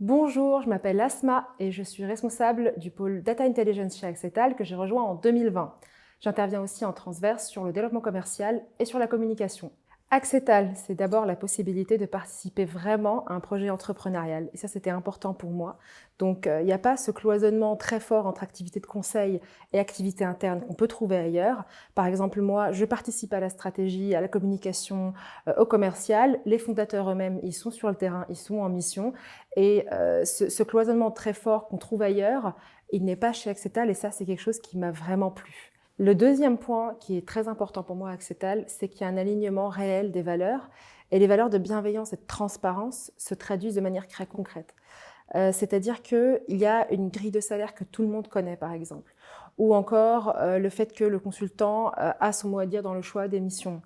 Bonjour, je m'appelle Asma et je suis responsable du pôle Data Intelligence chez Axetal que j'ai rejoint en 2020. J'interviens aussi en transverse sur le développement commercial et sur la communication. Axetal, c'est d'abord la possibilité de participer vraiment à un projet entrepreneurial. Et ça, c'était important pour moi. Donc, il n'y a pas ce cloisonnement très fort entre activités de conseil et activités internes qu'on peut trouver ailleurs. Par exemple, moi, je participe à la stratégie, à la communication, au commercial. Les fondateurs eux-mêmes, ils sont sur le terrain, ils sont en mission. Et ce cloisonnement très fort qu'on trouve ailleurs, il n'est pas chez Axetal et ça, c'est quelque chose qui m'a vraiment plu. Le deuxième point qui est très important pour moi à Axetal, c'est qu'il y a un alignement réel des valeurs et les valeurs de bienveillance et de transparence se traduisent de manière très concrète. C'est-à-dire qu'il y a une grille de salaire que tout le monde connaît, par exemple, ou encore le fait que le consultant a son mot à dire dans le choix des missions,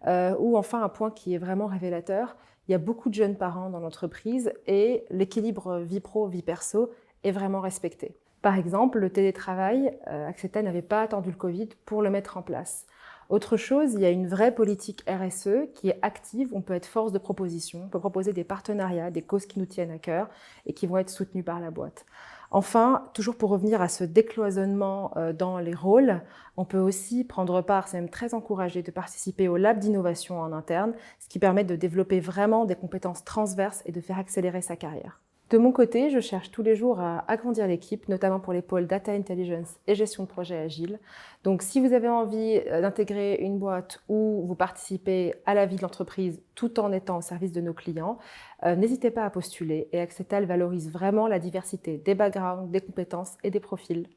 ou enfin un point qui est vraiment révélateur, il y a beaucoup de jeunes parents dans l'entreprise et l'équilibre vie pro-vie perso est vraiment respecté. Par exemple, le télétravail, Axetal n'avait pas attendu le Covid pour le mettre en place. Autre chose, il y a une vraie politique RSE qui est active, on peut être force de proposition, on peut proposer des partenariats, des causes qui nous tiennent à cœur et qui vont être soutenues par la boîte. Enfin, toujours pour revenir à ce décloisonnement dans les rôles, on peut aussi prendre part, c'est même très encouragé, de participer au lab d'innovation en interne, ce qui permet de développer vraiment des compétences transverses et de faire accélérer sa carrière. De mon côté, je cherche tous les jours à agrandir l'équipe, notamment pour les pôles Data Intelligence et gestion de projet agile. Donc, si vous avez envie d'intégrer une boîte où vous participez à la vie de l'entreprise tout en étant au service de nos clients, n'hésitez pas à postuler. Et Axetal valorise vraiment la diversité des backgrounds, des compétences et des profils.